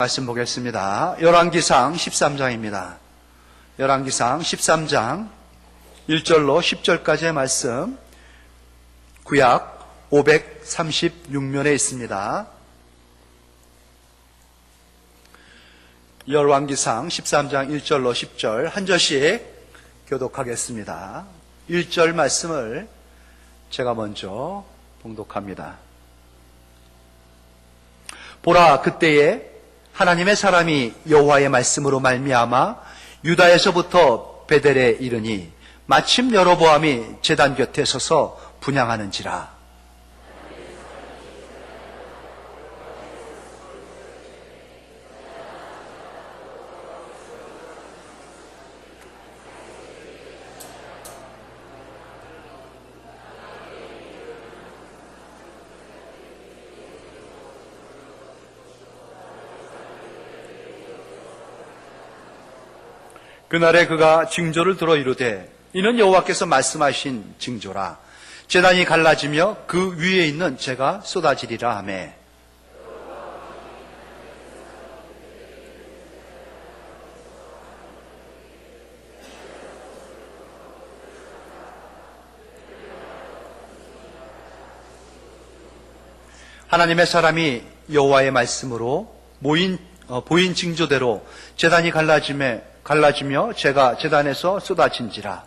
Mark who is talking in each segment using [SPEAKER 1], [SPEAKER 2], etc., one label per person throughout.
[SPEAKER 1] 말씀 보겠습니다. 열왕기상 13장입니다. 열왕기상 13장 1절로 10절까지의 말씀, 구약 536면에 있습니다. 열왕기상 13장 1절로 10절 한 절씩 교독하겠습니다. 1절 말씀을 제가 먼저 봉독합니다. 보라, 그때에 하나님의 사람이 여호와의 말씀으로 말미암아 유다에서부터 베델에 이르니 마침 여로보암이 제단 곁에 서서 분향하는지라. 그날에 그가 징조를 들어 이르되 이는 여호와께서 말씀하신 징조라. 제단이 갈라지며 그 위에 있는 재가 쏟아지리라 하매. 하나님의 사람이 여호와의 말씀으로 보인 징조대로 제단이 갈라지며 재가 제단에서 쏟아진지라.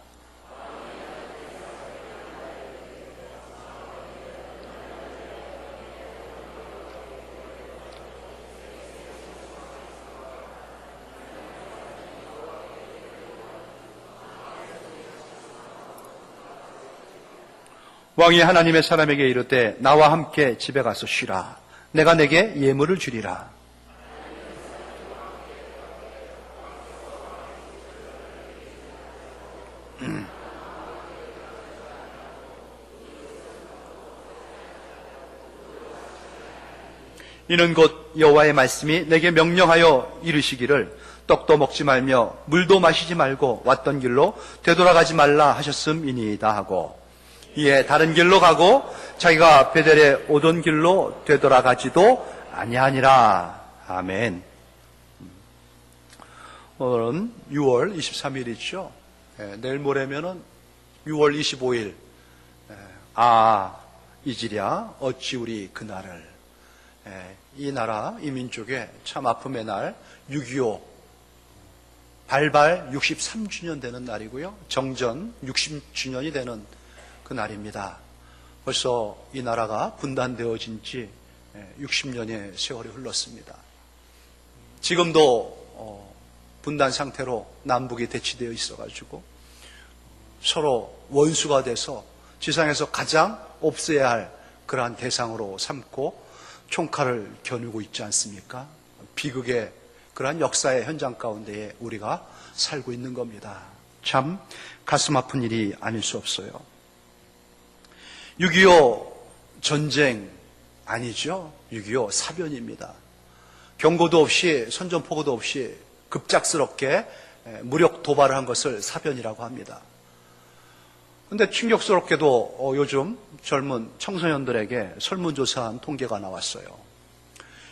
[SPEAKER 1] 왕이 하나님의 사람에게 이르되 나와 함께 집에 가서 쉬라. 내가 내게 예물을 주리라. 이는 곧 여호와의 말씀이 내게 명령하여 이르시기를 떡도 먹지 말며 물도 마시지 말고 왔던 길로 되돌아가지 말라 하셨음이니이다 하고, 이에 다른 길로 가고 자기가 베델에 오던 길로 되돌아가지도 아니하니라. 아멘. 오늘은 6월 23일이죠. 내일 모레면은 6월 25일. 이지랴 어찌 우리 그날을. 이 나라, 이 민족의 참 아픔의 날, 6.25 발발 63주년 되는 날이고요. 정전 60주년이 되는 그 날입니다. 벌써 이 나라가 분단되어진 지 60년의 세월이 흘렀습니다. 지금도 분단 상태로 남북이 대치되어 있어가지고 서로 원수가 돼서 지상에서 가장 없애야 할 그러한 대상으로 삼고 총칼을 겨누고 있지 않습니까? 비극의 그러한 역사의 현장 가운데에 우리가 살고 있는 겁니다. 참 가슴 아픈 일이 아닐 수 없어요. 6.25 전쟁 아니죠. 6.25 사변입니다. 경고도 없이 선전포고도 없이 급작스럽게 무력 도발을 한 것을 사변이라고 합니다. 그런데 충격스럽게도 요즘 젊은 청소년들에게 설문조사한 통계가 나왔어요.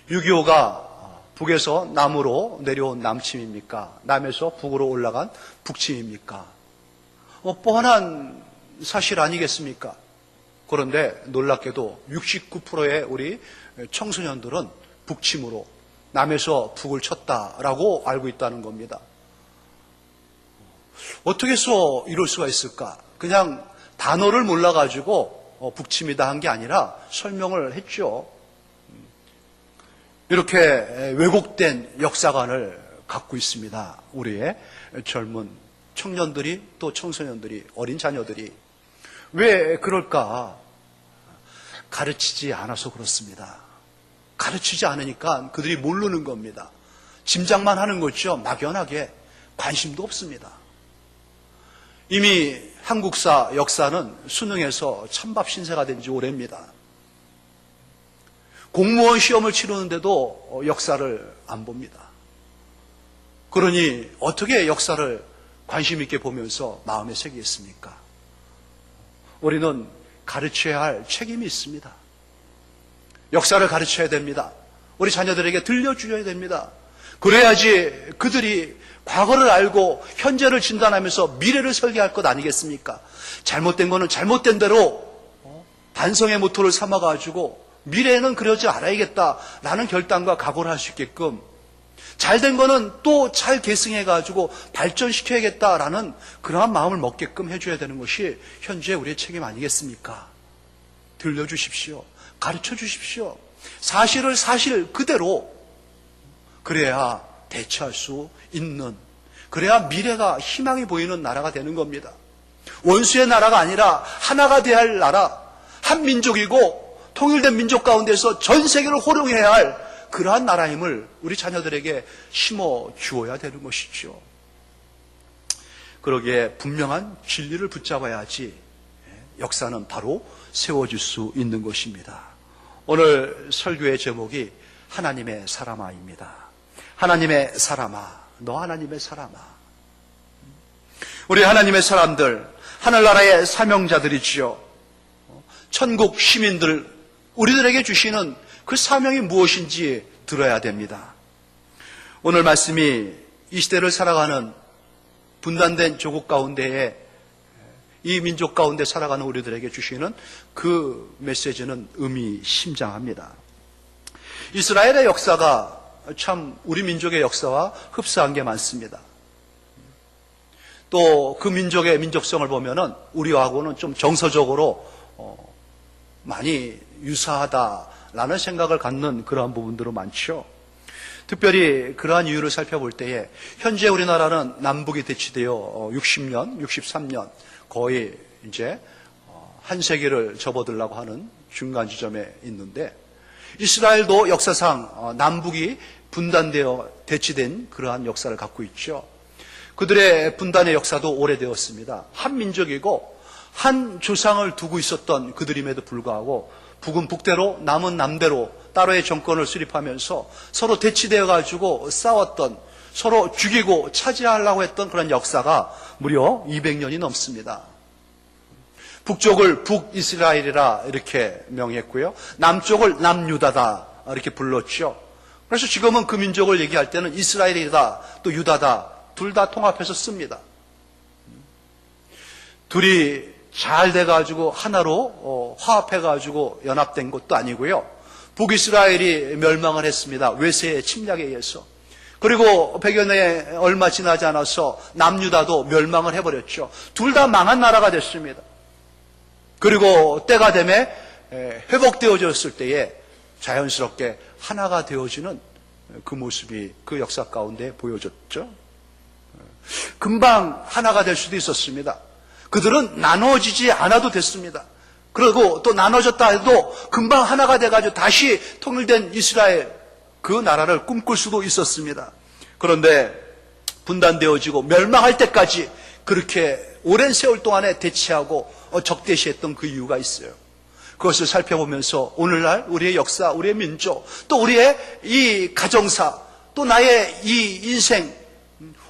[SPEAKER 1] 6.25가 북에서 남으로 내려온 남침입니까? 남에서 북으로 올라간 북침입니까? 뻔한 사실 아니겠습니까? 그런데 놀랍게도 69%의 우리 청소년들은 북침으로 남에서 북을 쳤다라고 알고 있다는 겁니다. 어떻게 해서 이럴 수가 있을까? 그냥 단어를 몰라가지고 북침이다 한 게 아니라 설명을 했죠. 이렇게 왜곡된 역사관을 갖고 있습니다. 우리의 젊은 청년들이, 또 청소년들이, 어린 자녀들이. 왜 그럴까? 가르치지 않아서 그렇습니다. 가르치지 않으니까 그들이 모르는 겁니다. 짐작만 하는 거죠. 막연하게. 관심도 없습니다. 이미 한국사 역사는 수능에서 찬밥 신세가 된 지 오래입니다. 공무원 시험을 치르는데도 역사를 안 봅니다. 그러니 어떻게 역사를 관심 있게 보면서 마음에 새기겠습니까? 우리는 가르쳐야 할 책임이 있습니다. 역사를 가르쳐야 됩니다. 우리 자녀들에게 들려주셔야 됩니다. 그래야지 그들이 과거를 알고 현재를 진단하면서 미래를 설계할 것 아니겠습니까? 잘못된 거는 잘못된 대로 반성의 모토를 삼아가지고 미래에는 그러지 않아야겠다라는 결단과 각오를 할 수 있게끔, 잘된 거는 또 잘 계승해가지고 발전시켜야겠다라는 그러한 마음을 먹게끔 해줘야 되는 것이 현재 우리의 책임 아니겠습니까? 들려주십시오. 가르쳐 주십시오. 사실을 사실 그대로, 그래야 대처할 수 있는, 그래야 미래가 희망이 보이는 나라가 되는 겁니다. 원수의 나라가 아니라 하나가 되어야 할 나라, 한 민족이고 통일된 민족 가운데서 전 세계를 호령해야 할 그러한 나라임을 우리 자녀들에게 심어 주어야 되는 것이죠. 그러기에 분명한 진리를 붙잡아야지 역사는 바로 세워질 수 있는 것입니다. 오늘 설교의 제목이 하나님의 사람아입니다. 하나님의 사람아, 너 하나님의 사람아. 우리 하나님의 사람들, 하늘나라의 사명자들이지요. 천국 시민들, 우리들에게 주시는 그 사명이 무엇인지 들어야 됩니다. 오늘 말씀이 이 시대를 살아가는 분단된 조국 가운데에, 이 민족 가운데 살아가는 우리들에게 주시는 그 메시지는 의미심장합니다. 이스라엘의 역사가 참 우리 민족의 역사와 흡사한 게 많습니다. 또 그 민족의 민족성을 보면은 우리하고는 좀 정서적으로 많이 유사하다라는 생각을 갖는 그러한 부분들은 많죠. 특별히 그러한 이유를 살펴볼 때에 현재 우리나라는 남북이 대치되어 60년, 63년 거의 이제 한 세기를 접어들라고 하는 중간 지점에 있는데, 이스라엘도 역사상 남북이 분단되어 대치된 그러한 역사를 갖고 있죠. 그들의 분단의 역사도 오래되었습니다. 한 민족이고 한 조상을 두고 있었던 그들임에도 불구하고 북은 북대로 남은 남대로 따로의 정권을 수립하면서 서로 대치되어 가지고 싸웠던, 서로 죽이고 차지하려고 했던 그런 역사가 무려 200년이 넘습니다. 북쪽을 북이스라엘이라 이렇게 명했고요, 남쪽을 남유다다 이렇게 불렀죠. 그래서 지금은 그 민족을 얘기할 때는 이스라엘이다 또 유다다 둘 다 통합해서 씁니다. 둘이 잘 돼가지고 하나로 화합해가지고 연합된 것도 아니고요. 북이스라엘이 멸망을 했습니다. 외세의 침략에 의해서. 그리고 100여 년 얼마 지나지 않아서 남유다도 멸망을 해버렸죠. 둘 다 망한 나라가 됐습니다. 그리고 때가 되매 회복되어졌을 때에 자연스럽게 하나가 되어지는 그 모습이 그 역사 가운데 보여졌죠. 금방 하나가 될 수도 있었습니다. 그들은 나눠지지 않아도 됐습니다. 그리고 또 나눠졌다 해도 금방 하나가 돼가지고 다시 통일된 이스라엘, 그 나라를 꿈꿀 수도 있었습니다. 그런데 분단되어지고 멸망할 때까지 그렇게 오랜 세월 동안에 대치하고 적대시했던 그 이유가 있어요. 그것을 살펴보면서 오늘날 우리의 역사, 우리의 민족, 또 우리의 이 가정사, 또 나의 이 인생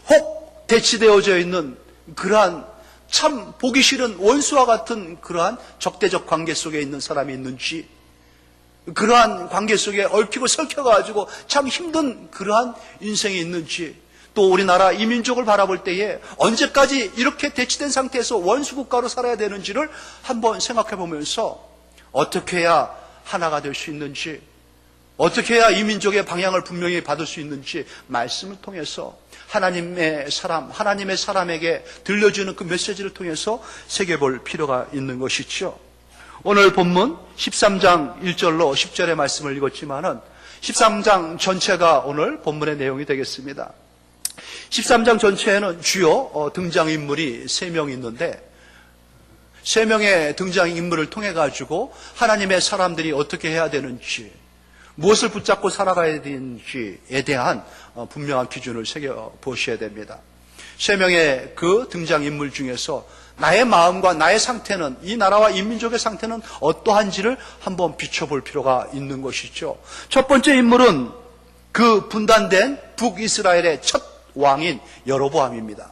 [SPEAKER 1] 혹 대치되어져 있는 그러한 참 보기 싫은 원수와 같은 그러한 적대적 관계 속에 있는 사람이 있는지, 그러한 관계 속에 얽히고 설켜가지고 참 힘든 그러한 인생이 있는지, 또 우리나라 이 민족을 바라볼 때에 언제까지 이렇게 대치된 상태에서 원수 국가로 살아야 되는지를 한번 생각해 보면서 어떻게 해야 하나가 될 수 있는지, 어떻게 해야 이 민족의 방향을 분명히 받을 수 있는지 말씀을 통해서 하나님의 사람, 하나님의 사람에게 들려주는 그 메시지를 통해서 새겨볼 필요가 있는 것이죠. 오늘 본문 13장 1절로 10절의 말씀을 읽었지만은 13장 전체가 오늘 본문의 내용이 되겠습니다. 13장 전체에는 주요 등장인물이 3명 있는데, 3명의 등장인물을 통해 가지고 하나님의 사람들이 어떻게 해야 되는지, 무엇을 붙잡고 살아가야 되는지에 대한 분명한 기준을 새겨보셔야 됩니다. 3명의 그 등장인물 중에서 나의 마음과 나의 상태는, 이 나라와 이 민족의 상태는 어떠한지를 한번 비춰볼 필요가 있는 것이죠. 첫 번째 인물은 그 분단된 북이스라엘의 첫 왕인 여로보암입니다.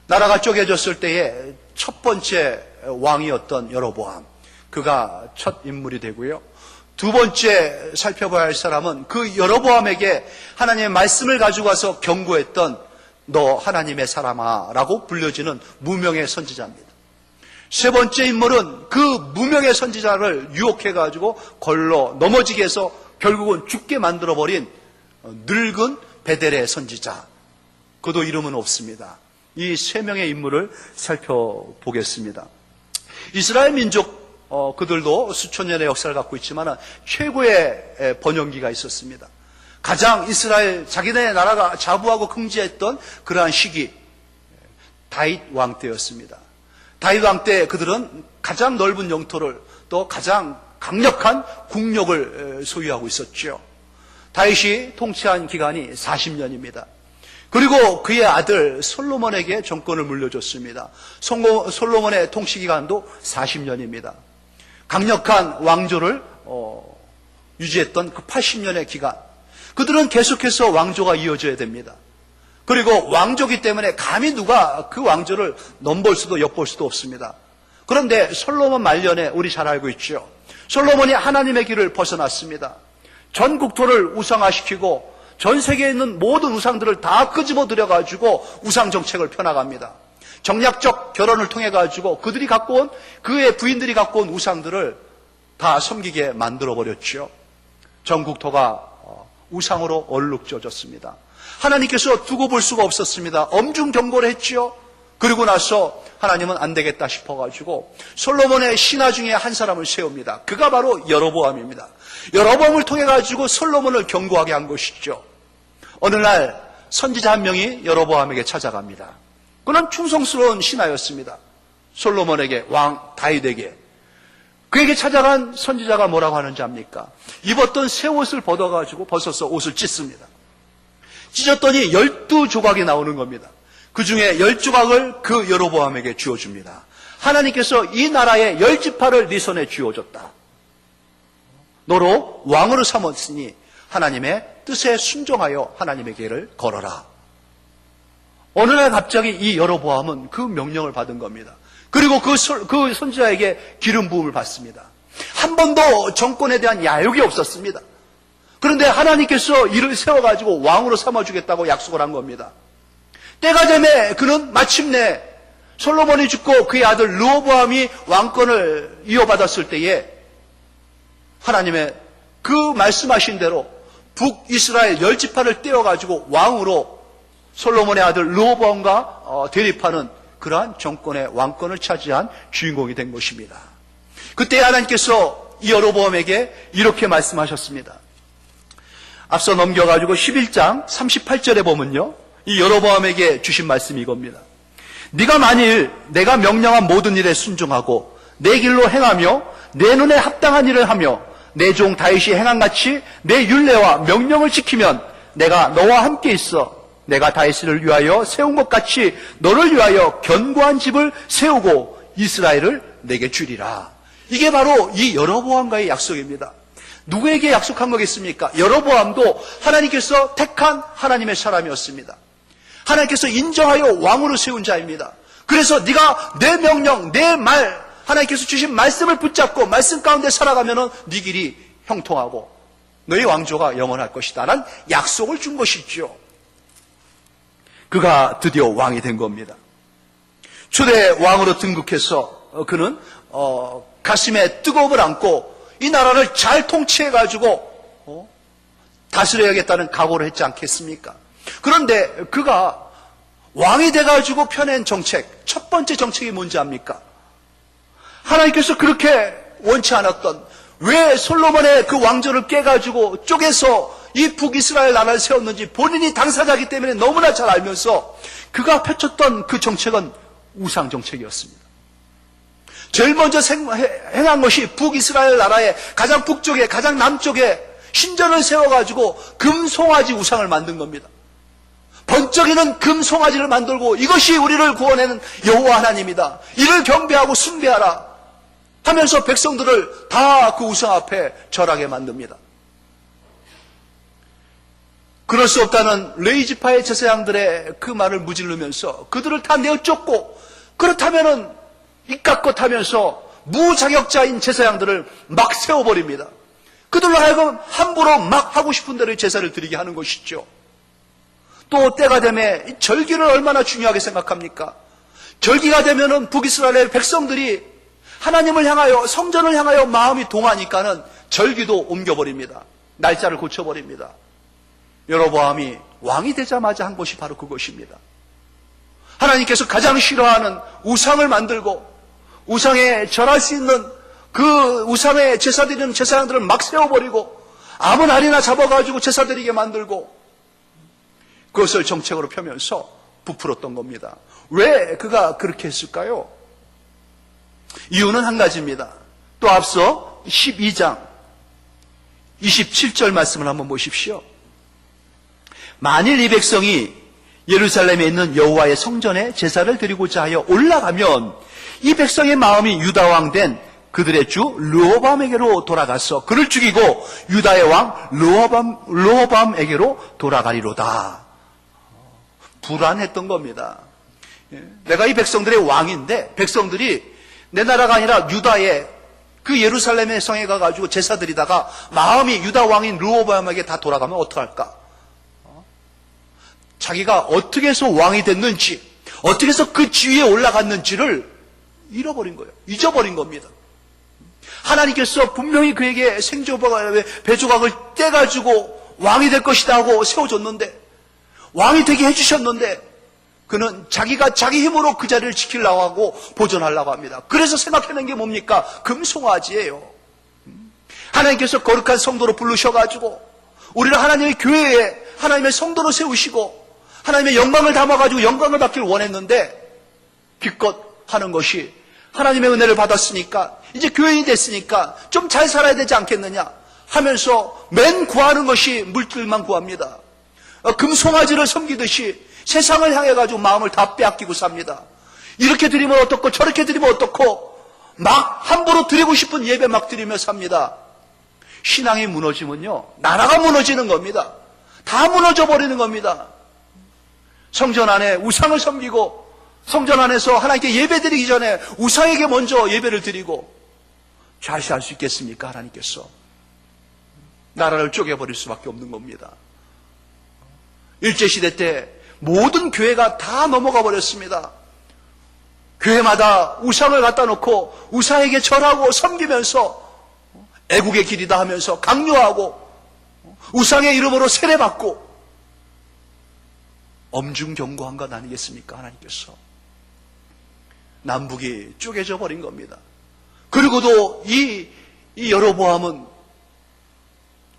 [SPEAKER 1] 나라가 쪼개졌을 때에 첫 번째 왕이었던 여로보암, 그가 첫 인물이 되고요. 두 번째 살펴봐야 할 사람은 그 여로보암에게 하나님의 말씀을 가지고 와서 경고했던 너 하나님의 사람아 라고 불려지는 무명의 선지자입니다. 세 번째 인물은 그 무명의 선지자를 유혹해가지고 걸러 넘어지게 해서 결국은 죽게 만들어버린 늙은 베델의 선지자. 그도 이름은 없습니다. 이 세 명의 인물을 살펴보겠습니다. 이스라엘 민족 그들도 수천 년의 역사를 갖고 있지만 최고의 번영기가 있었습니다. 가장 이스라엘 자기네 나라가 자부하고 긍지했던 그러한 시기 다윗 왕 때였습니다. 다윗 왕 때 그들은 가장 넓은 영토를 또 가장 강력한 국력을 소유하고 있었죠. 다윗이 통치한 기간이 40년입니다. 그리고 그의 아들 솔로몬에게 정권을 물려줬습니다. 솔로몬의 통치 기간도 40년입니다. 강력한 왕조를 유지했던 그 80년의 기간, 그들은 계속해서 왕조가 이어져야 됩니다. 그리고 왕조기 때문에 감히 누가 그 왕조를 넘볼 수도 엿볼 수도 없습니다. 그런데 솔로몬 말년에 우리 잘 알고 있죠. 솔로몬이 하나님의 길을 벗어났습니다. 전 국토를 우상화시키고 전 세계에 있는 모든 우상들을 다 끄집어 들여가지고 우상 정책을 펴나갑니다. 정략적 결혼을 통해 가지고 그들이 갖고 온, 그의 부인들이 갖고 온 우상들을 다 섬기게 만들어버렸죠. 전 국토가 우상으로 얼룩져졌습니다. 하나님께서 두고 볼 수가 없었습니다. 엄중 경고를 했죠. 그리고 나서 하나님은 안 되겠다 싶어가지고 솔로몬의 신하 중에 한 사람을 세웁니다. 그가 바로 여로보암입니다. 여로보암을 통해 가지고 솔로몬을 경고하게 한 것이죠. 어느 날 선지자 한 명이 여로보암에게 찾아갑니다. 그는 충성스러운 신하였습니다. 솔로몬에게, 왕 다윗에게. 그에게 찾아간 선지자가 뭐라고 하는지 압니까? 입었던 새 옷을 벗어서 옷을 찢습니다. 찢었더니 12조각이 나오는 겁니다. 그 중에 10조각을 그 여로보암에게 주어줍니다. 하나님께서 이 나라의 10지파를 네 손에 쥐어줬다. 너로 왕으로 삼았으니 하나님의 뜻에 순종하여 하나님의 길을 걸어라. 어느 날 갑자기 이 여로보암은 그 명령을 받은 겁니다. 그리고 그 선지자에게 기름 부음을 받습니다. 한 번도 정권에 대한 야욕이 없었습니다. 그런데 하나님께서 이를 세워가지고 왕으로 삼아주겠다고 약속을 한 겁니다. 때가 되매 그는 마침내 솔로몬이 죽고 그의 아들 르호보암이 왕권을 이어받았을 때에 하나님의 그 말씀하신 대로 북이스라엘 10지파를 떼어가지고 왕으로 솔로몬의 아들 르호보암과 대립하는 그러한 정권의 왕권을 차지한 주인공이 된 것입니다. 그때 하나님께서 이 여로보암에게 이렇게 말씀하셨습니다. 앞서 넘겨가지고 11장 38절에 보면요, 이 여로보암에게 주신 말씀이 이겁니다. 네가 만일 내가 명령한 모든 일에 순종하고 내 길로 행하며 내 눈에 합당한 일을 하며 내 종 다윗이 행한같이 내 율례와 명령을 지키면 내가 너와 함께 있어 내가 다윗을 위하여 세운 것 같이 너를 위하여 견고한 집을 세우고 이스라엘을 내게 주리라. 이게 바로 이 여로보암과의 약속입니다. 누구에게 약속한 거겠습니까? 여로보암도 하나님께서 택한 하나님의 사람이었습니다. 하나님께서 인정하여 왕으로 세운 자입니다. 그래서 네가 내 명령, 내 말, 하나님께서 주신 말씀을 붙잡고 말씀 가운데 살아가면은 네 길이 형통하고 너의 왕조가 영원할 것이다 라는 약속을 준 것이죠. 그가 드디어 왕이 된 겁니다. 초대 왕으로 등극해서 그는 가슴에 뜨거움을 안고 이 나라를 잘 통치해가지고 다스려야겠다는 각오를 했지 않겠습니까? 그런데 그가 왕이 돼가지고 펴낸 정책, 첫 번째 정책이 뭔지 압니까? 하나님께서 그렇게 원치 않았던, 왜 솔로몬의 그 왕조를 깨가지고 쪼개서 이 북이스라엘 나라를 세웠는지 본인이 당사자이기 때문에 너무나 잘 알면서 그가 펼쳤던 그 정책은 우상 정책이었습니다. 제일 먼저 행한 것이 북이스라엘 나라의 가장 북쪽에, 가장 남쪽에 신전을 세워가지고 금송아지 우상을 만든 겁니다. 번쩍이는 금송아지를 만들고 이것이 우리를 구원하는 여호와 하나님이다. 이를 경배하고 숭배하라 하면서 백성들을 다 그 우상 앞에 절하게 만듭니다. 그럴 수 없다는 레위지파의 제사장들의 그 말을 무질르면서 그들을 다 내어쫓고, 그렇다면은 입 깎고 타면서 무자격자인 제사장들을 막 세워버립니다. 그들로 하여금 함부로 막 하고 싶은 대로 제사를 드리게 하는 것이죠. 또 때가 되면 절기를 얼마나 중요하게 생각합니까? 절기가 되면은 북이스라엘 백성들이 하나님을 향하여, 성전을 향하여 마음이 동하니까는 절기도 옮겨버립니다. 날짜를 고쳐버립니다. 여로보암이 왕이 되자마자 한 것이 바로 그것입니다. 하나님께서 가장 싫어하는 우상을 만들고 우상에 절할 수 있는 그 우상에 제사 드리는 제사장들을 막 세워버리고 아무 날이나 잡아가지고 제사 드리게 만들고 그것을 정책으로 펴면서 부풀었던 겁니다. 왜 그가 그렇게 했을까요? 이유는 한 가지입니다. 또 앞서 12장 27절 말씀을 한번 보십시오. 만일 이 백성이 예루살렘에 있는 여호와의 성전에 제사를 드리고자 하여 올라가면 이 백성의 마음이 유다왕 된 그들의 주 르호밤에게로 돌아가서 그를 죽이고 유다의 왕 르호밤에게로 돌아가리로다. 불안했던 겁니다. 내가 이 백성들의 왕인데 백성들이 내 나라가 아니라 유다의 그 예루살렘의 성에 가가지고 제사 드리다가 마음이 유다 왕인 르호밤에게 다 돌아가면 어떡할까? 자기가 어떻게 해서 왕이 됐는지, 어떻게 해서 그 지위에 올라갔는지를 잃어버린 거예요. 잊어버린 겁니다. 하나님께서 분명히 그에게 배조각을 떼가지고 왕이 될 것이다 하고 세워줬는데, 왕이 되게 해주셨는데, 그는 자기가 자기 힘으로 그 자리를 지키려고 하고 보존하려고 합니다. 그래서 생각해낸 게 뭡니까? 금송아지예요. 하나님께서 거룩한 성도로 부르셔가지고 우리를 하나님의 교회에 하나님의 성도로 세우시고 하나님의 영광을 담아가지고 영광을 받기를 원했는데 기껏 하는 것이 하나님의 은혜를 받았으니까 이제 교인이 됐으니까 좀 잘 살아야 되지 않겠느냐 하면서 맨 구하는 것이 물질만 구합니다. 금송아지를 섬기듯이 세상을 향해 가지고 마음을 다 빼앗기고 삽니다. 이렇게 드리면 어떻고 저렇게 드리면 어떻고 막 함부로 드리고 싶은 예배 막 드리며 삽니다. 신앙이 무너지면요 나라가 무너지는 겁니다. 다 무너져 버리는 겁니다. 성전 안에 우상을 섬기고 성전 안에서 하나님께 예배 드리기 전에 우상에게 먼저 예배를 드리고 좌시할 수 있겠습니까? 하나님께서 나라를 쪼개버릴 수밖에 없는 겁니다. 일제시대 때 모든 교회가 다 넘어가 버렸습니다. 교회마다 우상을 갖다 놓고 우상에게 절하고 섬기면서 애국의 길이다 하면서 강요하고 우상의 이름으로 세례받고 엄중경고한 것 아니겠습니까? 하나님께서 남북이 쪼개져 버린 겁니다. 그리고도 이 여로보암은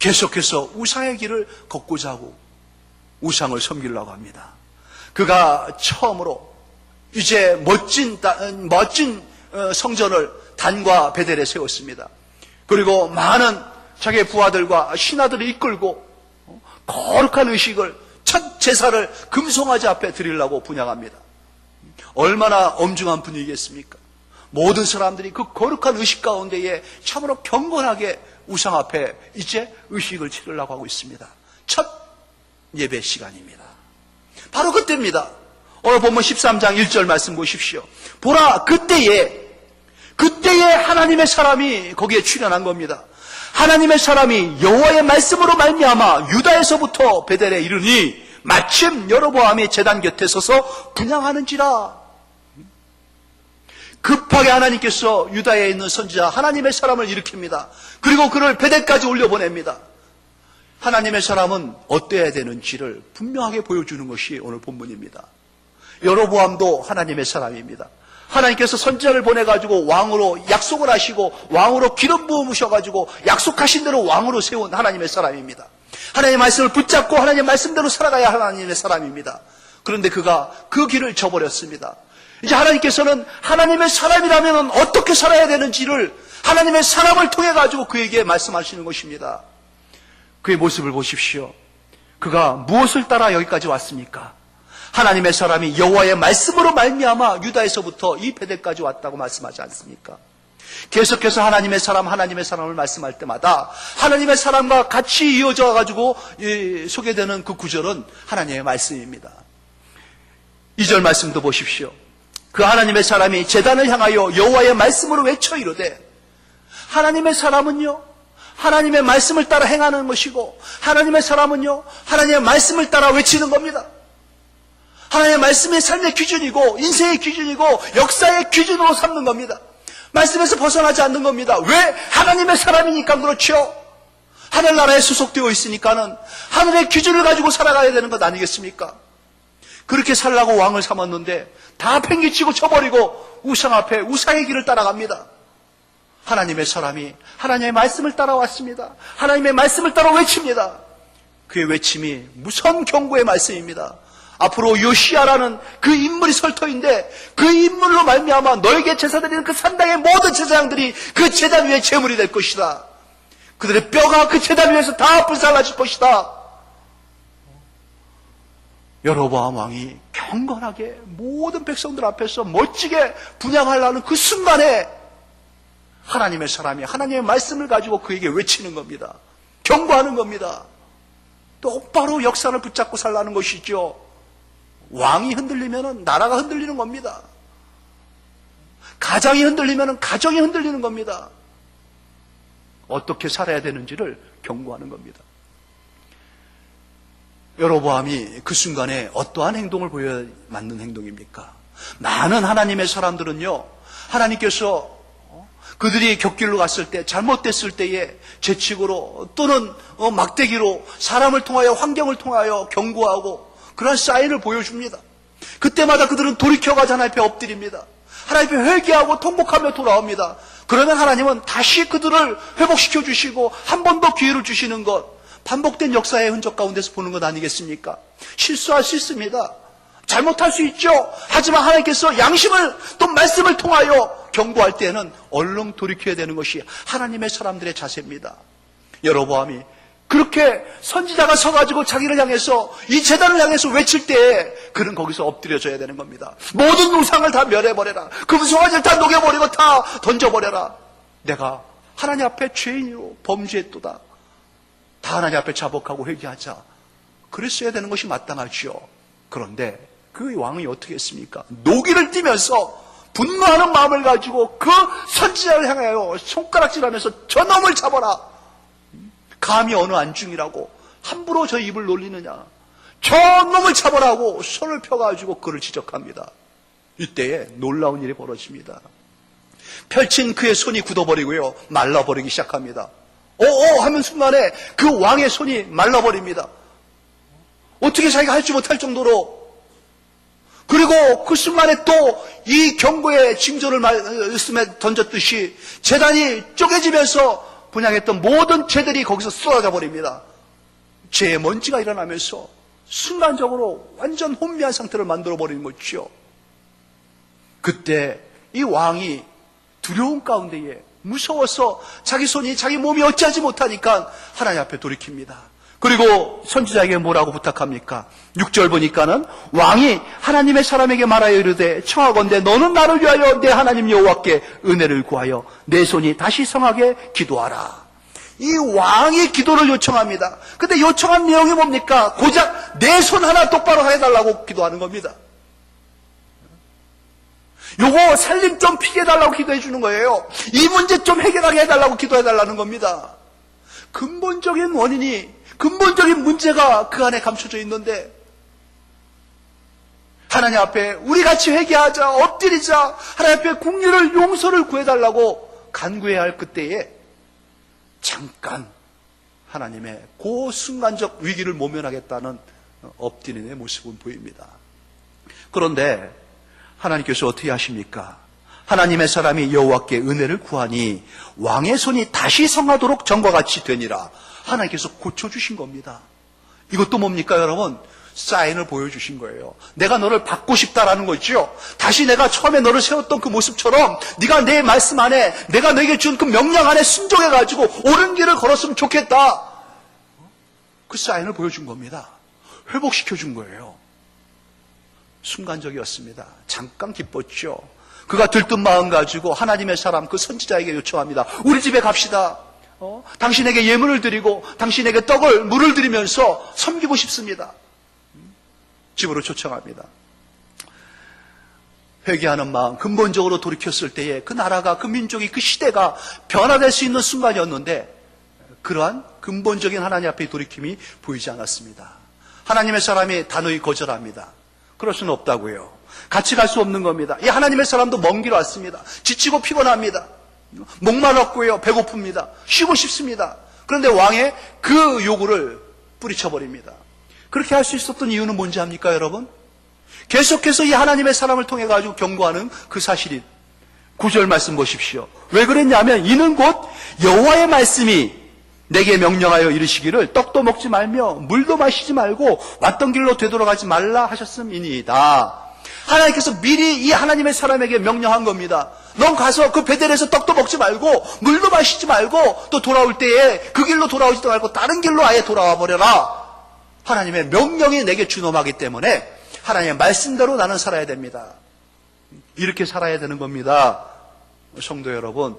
[SPEAKER 1] 계속해서 우상의 길을 걷고자 하고 우상을 섬기려고 합니다. 그가 처음으로 이제 멋진 성전을 단과 베델에 세웠습니다. 그리고 많은 자기의 부하들과 신하들을 이끌고 거룩한 의식을 첫 제사를 금송아지 앞에 드리려고 분양합니다. 얼마나 엄중한 분위기겠습니까? 모든 사람들이 그 거룩한 의식 가운데에 참으로 경건하게 우상 앞에 이제 의식을 치르려고 하고 있습니다. 첫 예배 시간입니다. 바로 그때입니다. 오늘 본문 13장 1절 말씀 보십시오. 보라, 그때에 하나님의 사람이 거기에 출현한 겁니다. 하나님의 사람이 여호와의 말씀으로 말미암아 유다에서부터 베델에 이르니 마침 여로보암이 제단 곁에 서서 분향하는지라. 급하게 하나님께서 유다에 있는 선지자 하나님의 사람을 일으킵니다. 그리고 그를 베델까지 올려보냅니다. 하나님의 사람은 어때야 되는지를 분명하게 보여주는 것이 오늘 본문입니다. 여로보암도 하나님의 사람입니다. 하나님께서 선지자를 보내가지고 왕으로 약속을 하시고 왕으로 기름 부으셔가지고 약속하신 대로 왕으로 세운 하나님의 사람입니다. 하나님의 말씀을 붙잡고 하나님의 말씀대로 살아가야 하나님의 사람입니다. 그런데 그가 그 길을 저버렸습니다. 이제 하나님께서는 하나님의 사람이라면 어떻게 살아야 되는지를 하나님의 사람을 통해 가지고 그에게 말씀하시는 것입니다. 그의 모습을 보십시오. 그가 무엇을 따라 여기까지 왔습니까? 하나님의 사람이 여호와의 말씀으로 말미암아 유다에서부터 이 베델까지 왔다고 말씀하지 않습니까? 계속해서 하나님의 사람을 말씀할 때마다 하나님의 사람과 같이 이어져 가지고 소개되는 그 구절은 하나님의 말씀입니다. 2절 말씀도 보십시오. 그 하나님의 사람이 제단을 향하여 여호와의 말씀으로 외쳐 이르되, 하나님의 사람은요 하나님의 말씀을 따라 행하는 것이고, 하나님의 사람은요, 하나님의 말씀을 따라 외치는 겁니다. 하나님의 말씀이 삶의 기준이고, 인생의 기준이고, 역사의 기준으로 삼는 겁니다. 말씀에서 벗어나지 않는 겁니다. 왜? 하나님의 사람이니까 그렇죠. 하늘나라에 소속되어 있으니까는 하늘의 기준을 가지고 살아가야 되는 것 아니겠습니까? 그렇게 살라고 왕을 삼았는데 다 팽개치고 쳐버리고 우상 앞에 우상의 길을 따라갑니다. 하나님의 사람이 하나님의 말씀을 따라왔습니다. 하나님의 말씀을 따라 외칩니다. 그의 외침이 무서운 경고의 말씀입니다. 앞으로 요시야라는 그 인물이 설 터인데, 그 인물로 말미암아 너에게 제사드리는 그 산당의 모든 제사장들이 그 제단 위에 제물이 될 것이다. 그들의 뼈가 그 제단 위에서 다 불살라질 것이다. 여로보암 왕이 경건하게 모든 백성들 앞에서 멋지게 분향하려는 그 순간에 하나님의 사람이 하나님의 말씀을 가지고 그에게 외치는 겁니다. 경고하는 겁니다. 똑바로 역사를 붙잡고 살라는 것이죠. 왕이 흔들리면 나라가 흔들리는 겁니다. 가장이 흔들리면 가정이 흔들리는 겁니다. 어떻게 살아야 되는지를 경고하는 겁니다. 여로보암이 그 순간에 어떠한 행동을 보여야 맞는 행동입니까? 많은 하나님의 사람들은요, 하나님께서 그들이 곁길로 갔을 때, 잘못됐을 때에 재치고로 또는 막대기로 사람을 통하여, 환경을 통하여 경고하고 그런 사인을 보여줍니다. 그때마다 그들은 돌이켜가자 하나님 앞에 엎드립니다. 하나님 앞에 회개하고 통곡하며 돌아옵니다. 그러면 하나님은 다시 그들을 회복시켜 주시고 한 번 더 기회를 주시는 것, 반복된 역사의 흔적 가운데서 보는 것 아니겠습니까? 실수할 수 있습니다. 잘못할 수 있죠. 하지만 하나님께서 양심을 또 말씀을 통하여 경고할 때에는 얼른 돌이켜야 되는 것이 하나님의 사람들의 자세입니다. 여로보암이 그렇게 선지자가 서가지고 자기를 향해서 이 제단을 향해서 외칠 때 그는 거기서 엎드려져야 되는 겁니다. 모든 우상을 다 멸해버려라. 그 무성화를 다 녹여버리고 다 던져버려라. 내가 하나님 앞에 죄인으로 범죄했도다. 다 하나님 앞에 자복하고 회개하자. 그랬어야 되는 것이 마땅하지요. 그런데 그 왕이 어떻게 했습니까? 노기를 띠면서 분노하는 마음을 가지고 그 선지자를 향하여 손가락질하면서 저놈을 잡아라. 감히 어느 안중이라고 함부로 저 입을 놀리느냐. 저놈을 잡아라고 손을 펴가지고 그를 지적합니다. 이때에 놀라운 일이 벌어집니다. 펼친 그의 손이 굳어버리고요, 말라버리기 시작합니다. 하면 순간에 그 왕의 손이 말라버립니다. 어떻게 자기가 할지 못할 정도로. 그리고 그 순간에 또 이 경고의 징조를 말씀에 던졌듯이 제단이 쪼개지면서 분향했던 모든 죄들이 거기서 쏟아져 버립니다. 죄의 먼지가 일어나면서 순간적으로 완전 혼미한 상태를 만들어 버리는 거죠. 그때 이 왕이 두려움 가운데에 무서워서 자기 손이 자기 몸이 어찌하지 못하니까 하나님 앞에 돌이킵니다. 그리고 선지자에게 뭐라고 부탁합니까? 6절 보니까는 왕이 하나님의 사람에게 말하여 이르되 청하건대 너는 나를 위하여 내 하나님 여호와께 은혜를 구하여 내 손이 다시 성하게 기도하라. 이 왕이 기도를 요청합니다. 근데 요청한 내용이 뭡니까? 고작 내 손 하나 똑바로 해달라고 기도하는 겁니다. 요거 살림 좀 피게 해달라고 기도해 주는 거예요. 이 문제 좀 해결하게 해달라고 기도해 달라는 겁니다. 근본적인 원인이, 근본적인 문제가 그 안에 감춰져 있는데 하나님 앞에 우리 같이 회개하자, 엎드리자, 하나님 앞에 국리를, 용서를 구해달라고 간구해야 할 그때에 잠깐 하나님의 그 순간적 위기를 모면하겠다는 엎드림의 모습은 보입니다. 그런데 하나님께서 어떻게 하십니까? 하나님의 사람이 여호와께 은혜를 구하니 왕의 손이 다시 성하도록 전과 같이 되니라. 하나님께서 고쳐주신 겁니다. 이것도 뭡니까 여러분? 사인을 보여주신 거예요. 내가 너를 받고 싶다라는 거죠. 다시 내가 처음에 너를 세웠던 그 모습처럼 네가 내 말씀 안에, 내가 너에게 준 그 명령 안에 순종해가지고 옳은 길을 걸었으면 좋겠다. 그 사인을 보여준 겁니다. 회복시켜준 거예요. 순간적이었습니다. 잠깐 기뻤죠. 그가 들뜬 마음 가지고 하나님의 사람 그 선지자에게 요청합니다. 우리 집에 갑시다. 당신에게 예물을 드리고 당신에게 떡을, 물을 드리면서 섬기고 싶습니다. 집으로 초청합니다. 회개하는 마음, 근본적으로 돌이켰을 때에 그 나라가, 그 민족이, 그 시대가 변화될 수 있는 순간이었는데 그러한 근본적인 하나님 앞에 돌이킴이 보이지 않았습니다. 하나님의 사람이 단호히 거절합니다. 그럴 수는 없다고요. 같이 갈 수 없는 겁니다. 이 하나님의 사람도 먼 길 왔습니다. 지치고 피곤합니다. 목말랐고요. 배고픕니다. 쉬고 싶습니다. 그런데 왕의 그 요구를 뿌리쳐버립니다. 그렇게 할 수 있었던 이유는 뭔지 압니까, 여러분? 계속해서 이 하나님의 사람을 통해 가지고 경고하는 그 사실이 9절 말씀 보십시오. 왜 그랬냐면 이는 곧 여호와의 말씀이 내게 명령하여 이르시기를 떡도 먹지 말며 물도 마시지 말고 왔던 길로 되돌아가지 말라 하셨음이니이다. 하나님께서 미리 이 하나님의 사람에게 명령한 겁니다. 넌 가서 그 베델에서 떡도 먹지 말고 물도 마시지 말고 또 돌아올 때에 그 길로 돌아오지도 말고 다른 길로 아예 돌아와 버려라. 하나님의 명령이 내게 준엄하기 때문에 하나님의 말씀대로 나는 살아야 됩니다. 이렇게 살아야 되는 겁니다. 성도 여러분,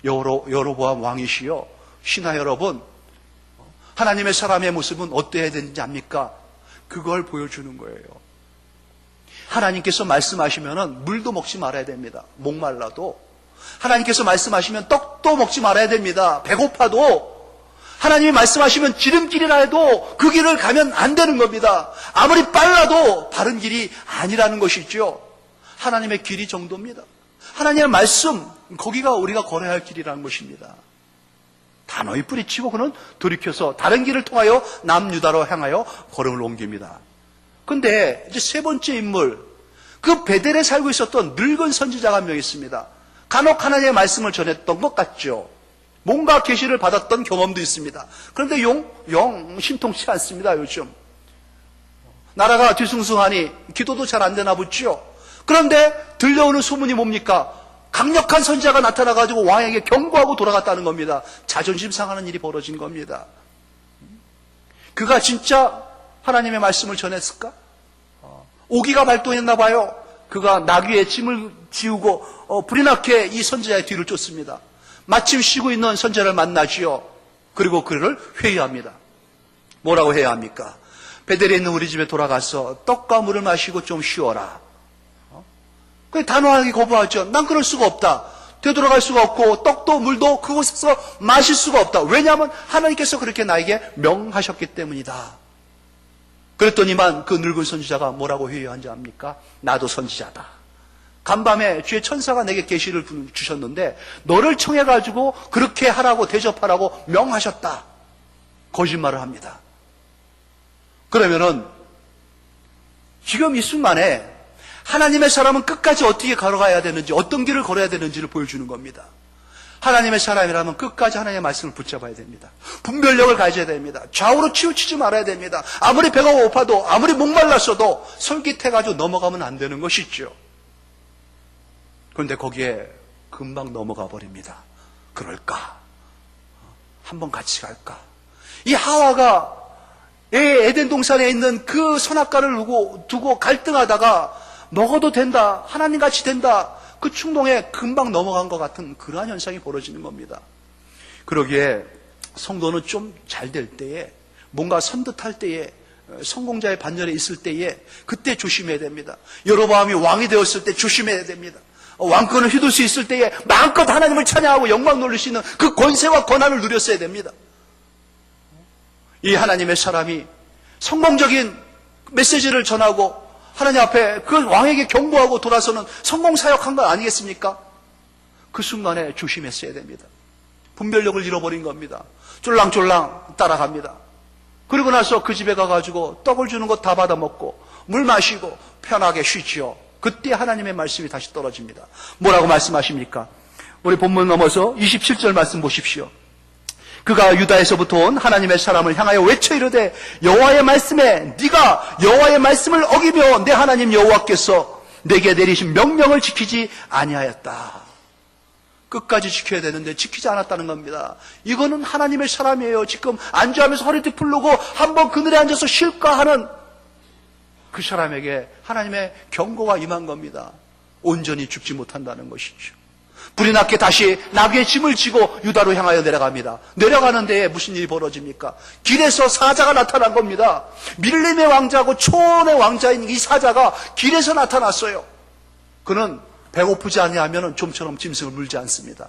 [SPEAKER 1] 여로보암 왕이시여 신하 여러분, 하나님의 사람의 모습은 어때야 되는지 압니까? 그걸 보여주는 거예요. 하나님께서 말씀하시면 물도 먹지 말아야 됩니다. 목말라도. 하나님께서 말씀하시면 떡도 먹지 말아야 됩니다. 배고파도. 하나님이 말씀하시면 지름길이라 해도 그 길을 가면 안 되는 겁니다. 아무리 빨라도 바른 길이 아니라는 것이죠. 하나님의 길이 정도입니다. 하나님의 말씀, 거기가 우리가 걸어야 할 길이라는 것입니다. 단호히 뿌리치고 그는 돌이켜서 다른 길을 통하여 남유다로 향하여 걸음을 옮깁니다. 근데 이제 세 번째 인물, 그 베델에 살고 있었던 늙은 선지자가 한 명 있습니다. 간혹 하나님의 말씀을 전했던 것 같죠. 뭔가 계시를 받았던 경험도 있습니다. 그런데 영 신통치 않습니다, 요즘. 나라가 뒤숭숭하니 기도도 잘 안 되나 보죠. 그런데 들려오는 소문이 뭡니까? 강력한 선지자가 나타나가지고 왕에게 경고하고 돌아갔다는 겁니다. 자존심 상하는 일이 벌어진 겁니다. 그가 진짜 하나님의 말씀을 전했을까? 오기가 발동했나 봐요. 그가 나귀의 짐을 지우고 불이 나게 이 선지자의 뒤를 쫓습니다. 마침 쉬고 있는 선지자를 만나지요. 그리고 그를 회유합니다. 뭐라고 해야 합니까? 베델에 있는 우리 집에 돌아가서 떡과 물을 마시고 좀 쉬어라. 그게 단호하게 거부하죠. 난 그럴 수가 없다. 되돌아갈 수가 없고 떡도 물도 그곳에서 마실 수가 없다. 왜냐하면 하나님께서 그렇게 나에게 명하셨기 때문이다. 그랬더니만 그 늙은 선지자가 뭐라고 회유한지 압니까? 나도 선지자다. 간밤에 주의 천사가 내게 계시를 주셨는데 너를 청해가지고 그렇게 하라고 대접하라고 명하셨다. 거짓말을 합니다. 그러면은 지금 이 순간에 하나님의 사람은 끝까지 어떻게 걸어가야 되는지, 어떤 길을 걸어야 되는지를 보여주는 겁니다. 하나님의 사람이라면 끝까지 하나님의 말씀을 붙잡아야 됩니다. 분별력을 가져야 됩니다. 좌우로 치우치지 말아야 됩니다. 아무리 배가 고파도, 아무리 목말랐어도 솔깃해가지고 넘어가면 안 되는 것이죠. 그런데 거기에 금방 넘어가 버립니다. 그럴까? 한번 같이 갈까? 이 하와가 에덴 동산에 있는 그 선악과를 두고 갈등하다가 먹어도 된다, 하나님같이 된다, 그 충동에 금방 넘어간 것 같은 그러한 현상이 벌어지는 겁니다. 그러기에 성도는 좀 잘 될 때에, 뭔가 선듯할 때에, 성공자의 반열에 있을 때에 그때 조심해야 됩니다. 여로보암이 왕이 되었을 때 조심해야 됩니다. 왕권을 휘둘 수 있을 때에 마음껏 하나님을 찬양하고 영광 돌릴 수 있는 그 권세와 권한을 누렸어야 됩니다. 이 하나님의 사람이 성공적인 메시지를 전하고 하나님 앞에 그 왕에게 경고하고 돌아서는 성공 사역한 거 아니겠습니까? 그 순간에 조심했어야 됩니다. 분별력을 잃어버린 겁니다. 쫄랑쫄랑 따라갑니다. 그리고 나서 그 집에 가가지고 떡을 주는 것 다 받아먹고 물 마시고 편하게 쉬지요. 그때 하나님의 말씀이 다시 떨어집니다. 뭐라고 말씀하십니까? 우리 본문 넘어서 27절 말씀 보십시오. 그가 유다에서부터 온 하나님의 사람을 향하여 외쳐 이르되 여호와의 말씀에 네가 여호와의 말씀을 어기며 내 하나님 여호와께서 내게 내리신 명령을 지키지 아니하였다. 끝까지 지켜야 되는데 지키지 않았다는 겁니다. 이거는 하나님의 사람이에요. 지금 안주하면서 허리띠 풀르고 한번 그늘에 앉아서 쉴까 하는 그 사람에게 하나님의 경고가 임한 겁니다. 온전히 죽지 못한다는 것이죠. 불이 났게 다시 나귀의 짐을 지고 유다로 향하여 내려갑니다. 내려가는 데에 무슨 일이 벌어집니까? 길에서 사자가 나타난 겁니다. 밀림의 왕자하고 초원의 왕자인 이 사자가 길에서 나타났어요. 그는 배고프지 아니하면 좀처럼 짐승을 물지 않습니다.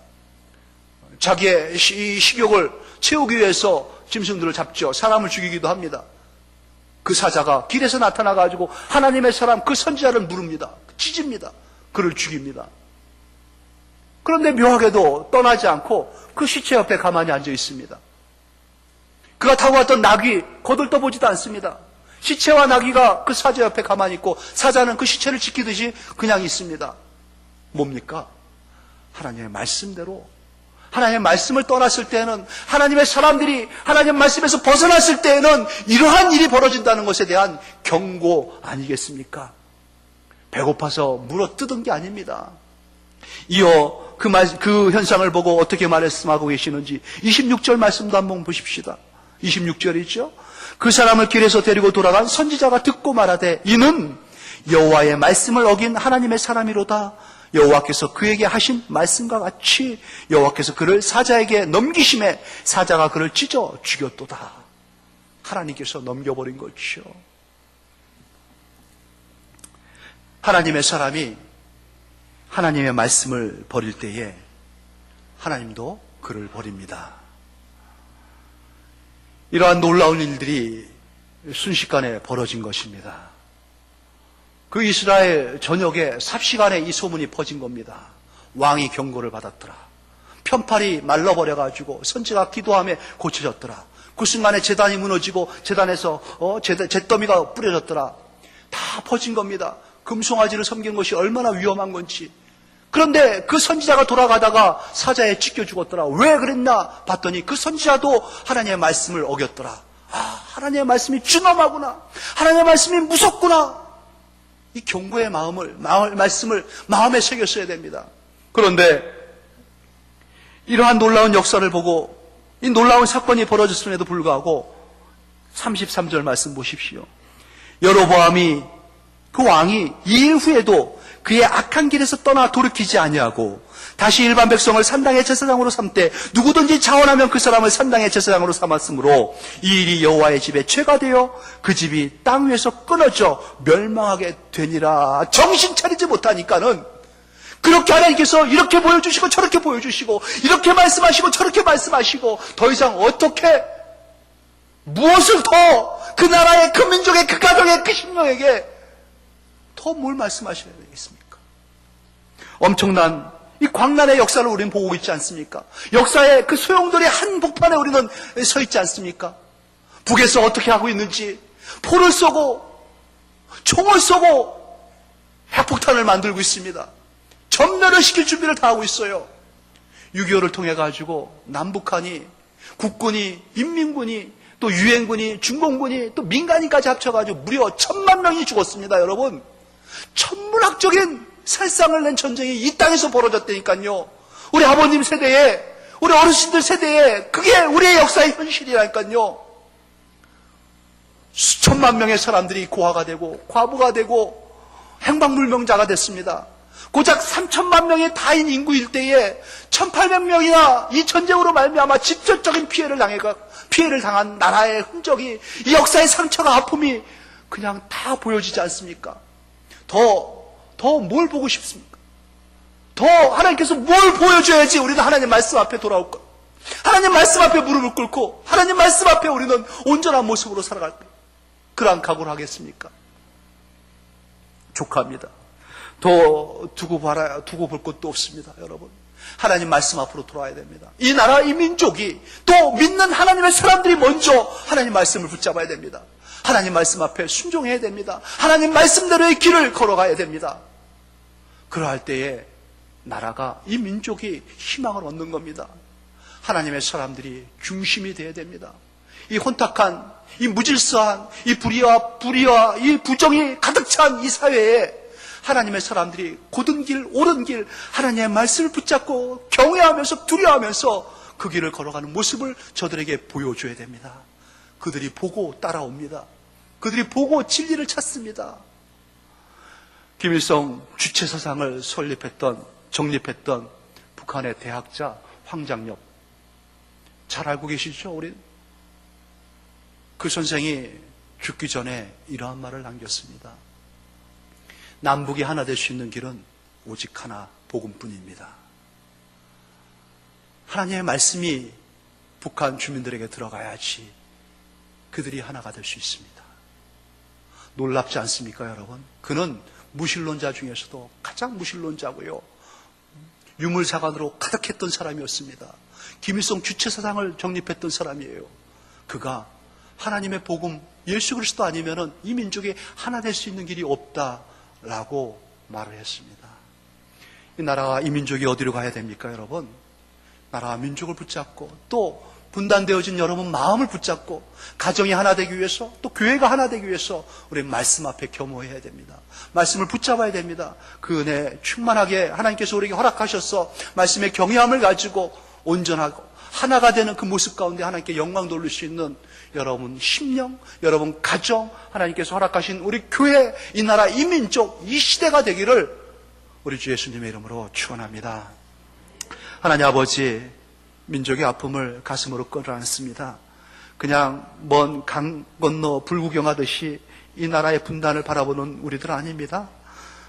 [SPEAKER 1] 자기의 식욕을 채우기 위해서 짐승들을 잡죠. 사람을 죽이기도 합니다. 그 사자가 길에서 나타나가지고 하나님의 사람 그 선지자를 물읍니다. 찢습니다. 그를 죽입니다. 그런데 묘하게도 떠나지 않고 그 시체 옆에 가만히 앉아 있습니다. 그가 타고 왔던 나귀 거들떠보지도 않습니다. 시체와 나귀가 그 사자 옆에 가만히 있고 사자는 그 시체를 지키듯이 그냥 있습니다. 뭡니까? 하나님의 말씀대로, 하나님의 말씀을 떠났을 때에는, 하나님의 사람들이 하나님의 말씀에서 벗어났을 때에는 이러한 일이 벌어진다는 것에 대한 경고 아니겠습니까? 배고파서 물어 뜯은 게 아닙니다. 이어 그 현상을 보고 어떻게 말씀하고 계시는지 26절 말씀도 한번 보십시다. 26절이죠. 그 사람을 길에서 데리고 돌아간 선지자가 듣고 말하되 이는 여호와의 말씀을 어긴 하나님의 사람이로다. 여호와께서 그에게 하신 말씀과 같이 여호와께서 그를 사자에게 넘기심에 사자가 그를 찢어 죽였도다. 하나님께서 넘겨버린 거죠. 하나님의 사람이 하나님의 말씀을 버릴 때에 하나님도 그를 버립니다. 이러한 놀라운 일들이 순식간에 벌어진 것입니다. 그 이스라엘 전역에 삽시간에 이 소문이 퍼진 겁니다. 왕이 경고를 받았더라. 편팔이 말라버려가지고 선지가 기도함에 고쳐졌더라. 그 순간에 제단이 무너지고 제단에서 잿더미가 뿌려졌더라. 다 퍼진 겁니다. 금송아지를 섬긴 것이 얼마나 위험한 건지. 그런데 그 선지자가 돌아가다가 사자에 찢겨 죽었더라. 왜 그랬나 봤더니 그 선지자도 하나님의 말씀을 어겼더라. 아, 하나님의 말씀이 준엄하구나. 하나님의 말씀이 무섭구나. 이 경고의 말씀을 마음에 새겼어야 됩니다. 그런데 이러한 놀라운 역사를 보고 이 놀라운 사건이 벌어졌음에도 불구하고 33절 말씀 보십시오. 여로보암이 그 왕이 이 일 후에도 그의 악한 길에서 떠나 돌이키지 아니하고 다시 일반 백성을 산당의 제사장으로 삼되 누구든지 자원하면 그 사람을 산당의 제사장으로 삼았으므로 이 일이 여호와의 집에 죄가 되어 그 집이 땅 위에서 끊어져 멸망하게 되니라. 정신 차리지 못하니까는 그렇게 하나님께서 이렇게 보여주시고 저렇게 보여주시고 이렇게 말씀하시고 저렇게 말씀하시고 더 이상 어떻게 무엇을 더 그 나라의 그 민족의 그 가정의 그 심령에게 더 뭘 말씀하셔야 되겠습니까? 엄청난 이 광란의 역사를 우리는 보고 있지 않습니까? 역사의 그 소용돌이 한복판에 우리는 서 있지 않습니까? 북에서 어떻게 하고 있는지 포를 쏘고 총을 쏘고 핵폭탄을 만들고 있습니다. 전멸을 시킬 준비를 다 하고 있어요. 6.25를 통해 가지고 남북한이 국군이 인민군이 또 유엔군이 중공군이 또 민간인까지 합쳐가지고 무려 1,000만 명이 죽었습니다. 여러분, 천문학적인 살상을 낸 전쟁이 이 땅에서 벌어졌다니까요. 우리 아버님 세대에, 우리 어르신들 세대에 그게 우리의 역사의 현실이라니까요. 수천만 명의 사람들이 고아가 되고 과부가 되고 행방불명자가 됐습니다. 고작 3천만 명의 다인 인구일 때에 1,800명이나 이 전쟁으로 말미암아 직접적인 피해를 당한 나라의 흔적이, 이 역사의 상처가, 아픔이 그냥 다 보여지지 않습니까? 더 뭘 보고 싶습니까? 더 하나님께서 뭘 보여줘야지 우리는 하나님 말씀 앞에 돌아올 것, 하나님 말씀 앞에 무릎을 꿇고 하나님 말씀 앞에 우리는 온전한 모습으로 살아갈 것, 그러한 각오를 하겠습니까? 족합니다. 더 두고 볼 것도 없습니다. 여러분, 하나님 말씀 앞으로 돌아야 됩니다. 이 나라, 이 민족이, 또 믿는 하나님의 사람들이 먼저 하나님 말씀을 붙잡아야 됩니다. 하나님 말씀 앞에 순종해야 됩니다. 하나님 말씀대로의 길을 걸어가야 됩니다. 그러할 때에 나라가, 이 민족이 희망을 얻는 겁니다. 하나님의 사람들이 중심이 되어야 됩니다. 이 혼탁한, 이 무질서한, 이 불의와 이 부정이 가득 찬 이 사회에 하나님의 사람들이 곧은 길, 옳은 길, 하나님의 말씀을 붙잡고 경외하면서 두려워하면서 그 길을 걸어가는 모습을 저들에게 보여줘야 됩니다. 그들이 보고 따라옵니다. 그들이 보고 진리를 찾습니다. 김일성 주체사상을 정립했던 북한의 대학자 황장엽, 잘 알고 계시죠? 우리 그 선생이 죽기 전에 이러한 말을 남겼습니다. 남북이 하나 될 수 있는 길은 오직 하나, 복음뿐입니다. 하나님의 말씀이 북한 주민들에게 들어가야지 그들이 하나가 될 수 있습니다. 놀랍지 않습니까, 여러분? 그는 무신론자 중에서도 가장 무신론자고요. 유물사관으로 가득했던 사람이었습니다. 김일성 주체사상을 정립했던 사람이에요. 그가 하나님의 복음, 예수 그리스도 아니면은 이 민족이 하나 될 수 있는 길이 없다라고 말을 했습니다. 이 나라와 이 민족이 어디로 가야 됩니까, 여러분? 나라와 민족을 붙잡고 또 분단되어진 여러분 마음을 붙잡고 가정이 하나 되기 위해서 또 교회가 하나 되기 위해서 우리 말씀 앞에 겸허해야 됩니다. 말씀을 붙잡아야 됩니다. 그 은혜 충만하게 하나님께서 우리에게 허락하셔서 말씀의 경외함을 가지고 온전하고 하나가 되는 그 모습 가운데 하나님께 영광 돌릴 수 있는 여러분 심령, 여러분 가정, 하나님께서 허락하신 우리 교회, 이 나라, 이 민족, 이 시대가 되기를 우리 주 예수님의 이름으로 축원합니다. 하나님 아버지, 민족의 아픔을 가슴으로 끌어안습니다. 그냥 먼 강 건너 불구경하듯이 이 나라의 분단을 바라보는 우리들 아닙니다.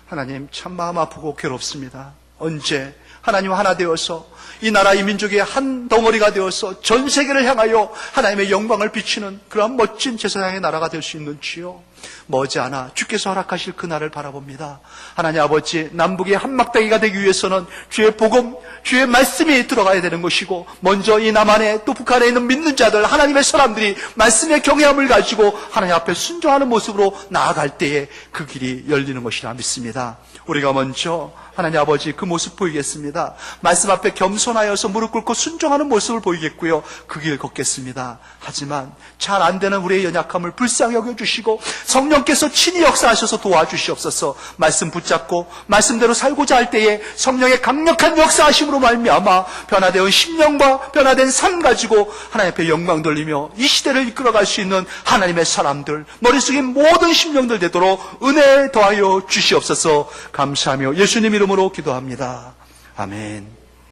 [SPEAKER 1] 하나님 참 마음 아프고 괴롭습니다. 언제 하나님 하나 되어서 이 나라 이 민족의 한 덩어리가 되어서 전 세계를 향하여 하나님의 영광을 비치는 그런 멋진 제사장의 나라가 될 수 있는지요. 머지않아 주께서 허락하실 그날을 바라봅니다. 하나님 아버지, 남북이 한막대기가 되기 위해서는 주의 복음, 주의 말씀이 들어가야 되는 것이고, 먼저 이 남한에 또 북한에 있는 믿는 자들, 하나님의 사람들이 말씀의 경외함을 가지고 하나님 앞에 순종하는 모습으로 나아갈 때에 그 길이 열리는 것이라 믿습니다. 우리가 먼저 하나님 아버지 그 모습 보이겠습니다. 말씀 앞에 겸손하여서 무릎 꿇고 순종하는 모습을 보이겠고요. 그 길 걷겠습니다. 하지만 잘 안 되는 우리의 연약함을 불쌍히 여겨주시고 성령께서 친히 역사하셔서 도와주시옵소서. 말씀 붙잡고 말씀대로 살고자 할 때에 성령의 강력한 역사하심으로 말미암아 변화된 심령과 변화된 삶 가지고 하나님 앞에 영광 돌리며 이 시대를 이끌어갈 수 있는 하나님의 사람들, 머릿속에 모든 심령들 되도록 은혜 더하여 주시옵소서. 감사하며 예수님 이름으로 기도합니다. 아멘.